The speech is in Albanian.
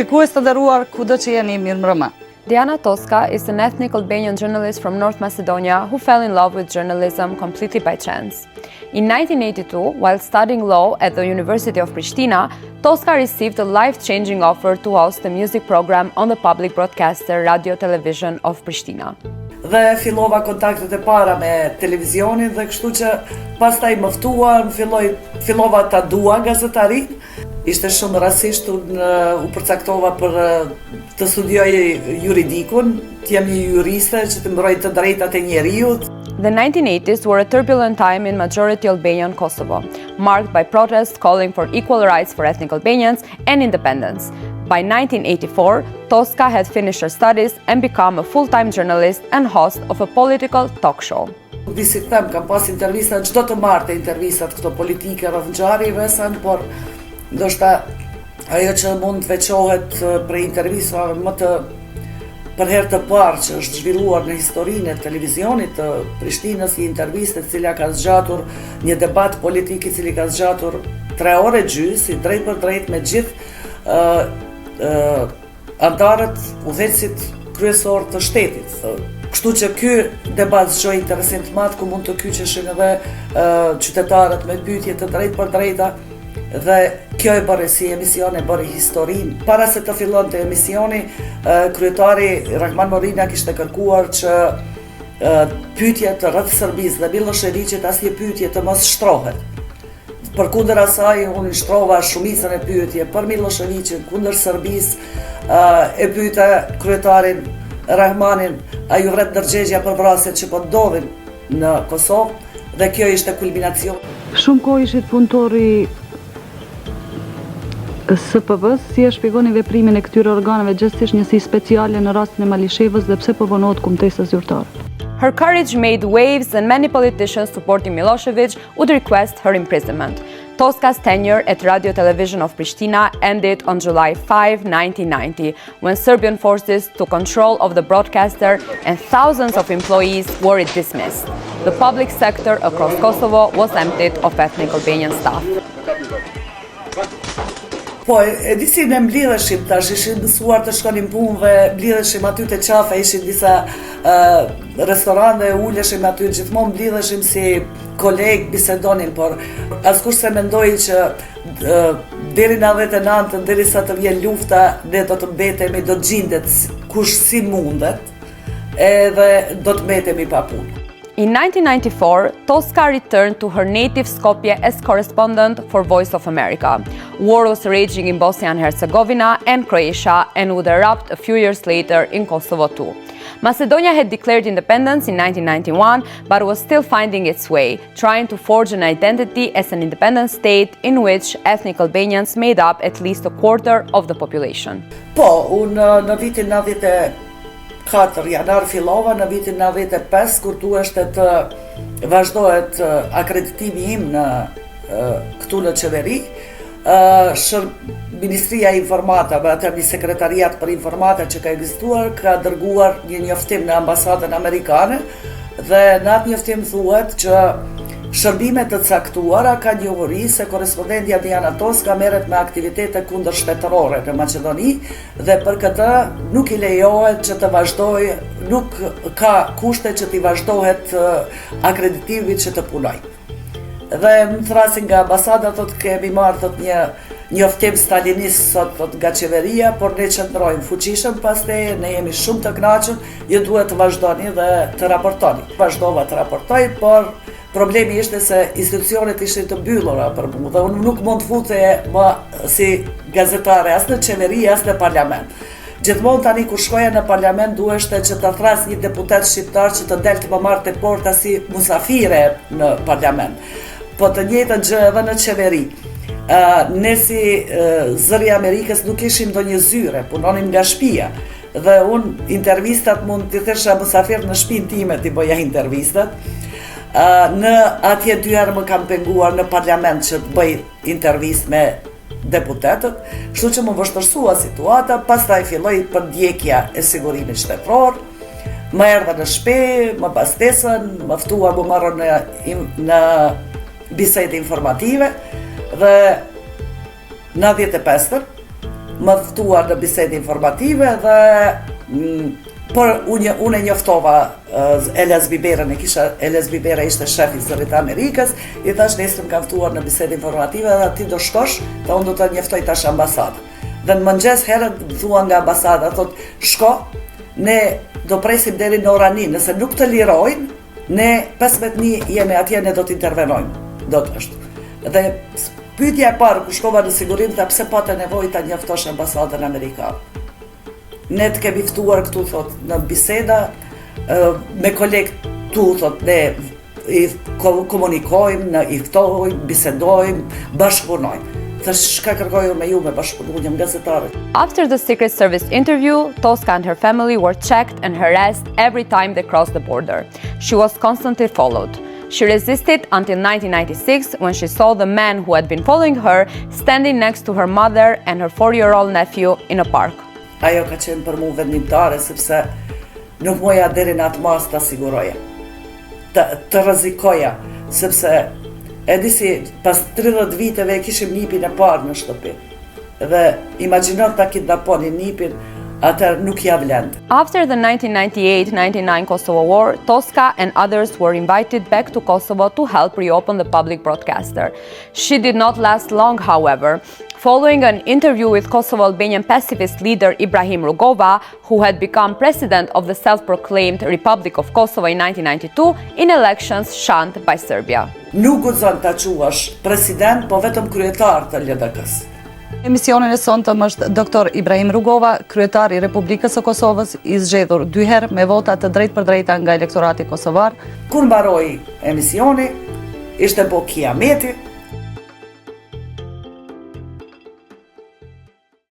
Shikues të nderuar, kudo që jeni, mirëmbrëma. Diana Toska is an ethnic Albanian journalist from North Macedonia who fell in love with journalism completely by chance. In 1982, while studying law at the University of Pristina, Toska received a life-changing offer to host a music program on the public broadcaster Radio Television of Pristina. Dhe fillova kontaktet e para me televizionin dhe kështu që pastaj më ftuan, fillova ta dua gazetarin. Ishte shumë rastësisht u përcaktova për të studioj juridikun, të jem një juriste që të mbroj të drejtat e njeriut. The 1980s were a turbulent time in majority Albanian Kosovo, marked by protests calling for equal rights for ethnic Albanians and independence. By 1984, Toska had finished her studies and become a full-time journalist and host of a political talk show. Si them, kam pas intervista, çdo të marrte intervistat këto politike rreth ngjarjeve, por ndoshta ajo që mund të veçohet për intervistave më të për herë të parë që është zhvilluar në historinë e televizionit të Prishtinës, një intervistë e cila ka zgjatur një debat politik i cili ka zgjatur 3 orë gjysmë, drejt për drejt me gjithë antarët udhëheqësit kryesor të shtetit. Kështu që ky debat zgjoi interesim të madh ku mund të kyçeshin edhe qytetarët me pyetje të drejtë për drejta. Dhe kjo e bëri si emision, e bëri historinë. Para se të fillonte emisioni, kryetari Rahman Morina kishte kërkuar që pyetjet rreth Serbisë dhe Miloševićit asnjë pyetje të mos shtrohet. Përkundër asaj, unë shtrova shumicën e pyetje për Miloševićin kundër Serbisë, e pyeta kryetarin Rahmanin, a ju vret ndërgjegja për vrasjet që po ndodhin në Kosovë, dhe kjo ishte kulminacion. Shumë kohë ishit punëtori SPV-s, si e shpjegoni veprimin e këtyre organeve gjithsesi njësi speciale në rastin e Malishevës dhe pse po vonohet kumtesa zyrtare? Her courage made waves and many politicians supporting Milošević would request her imprisonment. Toska's tenure at Radio Television of Pristina ended on July 5, 1990, when Serbian forces took control of the broadcaster and thousands of employees were dismissed. The public sector across Kosovo was emptied of ethnic Albanian staff. Po, e disi ne mblidheshim tash, ishin mësuar të shkonim punëve, mblidheshim aty te qafe, ishin disa restorante, uleshim aty, gjithmonë mblidheshim si kolegë, bisedonin, por askush se mendoi që deri në 99, derisa të vjen lufta, ne do të mbetemi, do të gjendet kush si mundet, edhe do të mbetemi pa punë. In 1994, Toska returned to her native Skopje as correspondent for Voice of America. War was raging in Bosnia and Herzegovina and Croatia and would erupt a few years later in Kosovo too. Macedonia had declared independence in 1991, but was still finding its way, trying to forge an identity as an independent state in which ethnic Albanians made up at least a quarter of the population. Po, unë në vitin 94 janar fillova, në vitin 95 kur duheshte të vazhdohet akreditimi im në këtu në qeveri, Ministria e Informatave, atë një sekretariat për informata që ka ekzistuar, ka dërguar një njoftim në ambasadën amerikane dhe në atë njoftim thuhet që shërbimet të caktuara ka njohuri se korespondentja Diana Toska merret me aktivitete kundërshtetërore në Maqedoni dhe për këtë nuk i lejohet që të vazhdojë, nuk ka kushte që t'i vazhdohet akreditimit që të punojë. Dhe më thrasin nga ambasada, thot kemi marrë thot një njoftim stalinist sot thot nga qeveria, por ne qëndrojmë fuqishëm pas teje, ne jemi shumë të kënaqur, ju duhet të vazhdoni dhe të raportoni. Vazhdova të raportoj, por problemi ishte se institucionet ishin të mbyllura për mua dhe unë nuk mund të futej më si gazetare as në qeveri as në parlament. Gjithmonë tani kur shkoja në parlament duheshte që të thras një deputet shqiptar që të del të më marrë te porta si musafire në parlament. Po të njëjtën gjë edhe në qeveri. Ne si zëri Amerikës nuk ishim ndonjë zyre, punonim nga shtëpia. Dhe unë intervistat mund t'i thesha musafir në shtëpinë time t'i bëja intervistat. Në atje 2 herë më kam penguar në parlament që të bëj intervistë me deputetët, kështu që më vështërsua situata, pastaj filloi përndjekja e sigurimit shtetëror, më erdha në shtëpi, më pastesën, më ftua më marrën në bisede informative dhe në 95 më ftuar në bisede informative dhe por unë e njoftova Elias Biberën, Elias Bibera ishte shef i zërit Amerikës, i thash nesër më kanë ftuar në bisede informative dhe ti do shkosh, dhe unë do të njoftoj tash ambasadë. Dhe në mëngjes herët thua nga ambasada, thot shko, ne do presim deri në ora 1, nëse nuk të lirojnë, ne 15:01 jemi atje, ne do të intervenojmë, do të është. Dhe pyetja e parë ku shkova në sigurim, tha pse pate nevojë ta njoftosh ambasadën amerikane. Ne të kemi ftuar këtu, thot, në biseda, me kolegë tu, thot, ne i komunikojmë, i ftojmë, bisedojmë, bashkëpunojmë. Thash, shka kërkojmë me ju me bashkëpunu, jam gazetare. After the Secret Service interview, Tosca and her family were checked and harassed every time they crossed the border. She was constantly followed. She resisted until 1996 when she saw the man who had been following her standing next to her mother and her 4-year-old nephew in a park. Ajo ka qenë për mu vendimtare, sepse nuk moja deri në atë mas të siguroja, të rrezikoja, sepse e disi pas 30 viteve kishim nipin e parë në shtëpi. Dhe imagjino ta kidnaponin nipin, atër nuk ja vlend. After the 1998-99 Kosovo War, Tosca and others were invited back to Kosovo to help reopen the public broadcaster. She did not last long, however. Following an interview with Kosovo Albanian pacifist leader Ibrahim Rugova, who had become president of the self-proclaimed Republic of Kosovo in 1992 in elections shunned by Serbia. Nuk guxon ta quash president, po vetëm kryetar të LDK-s. Emisionin e sonte është doktor Ibrahim Rugova, kryetar i Republikës së Kosovës, i zgjedhur 2 herë me vota të drejtpërdrejta nga elektorati kosovar. Kur mbaroi emisioni, ishte po kiameti,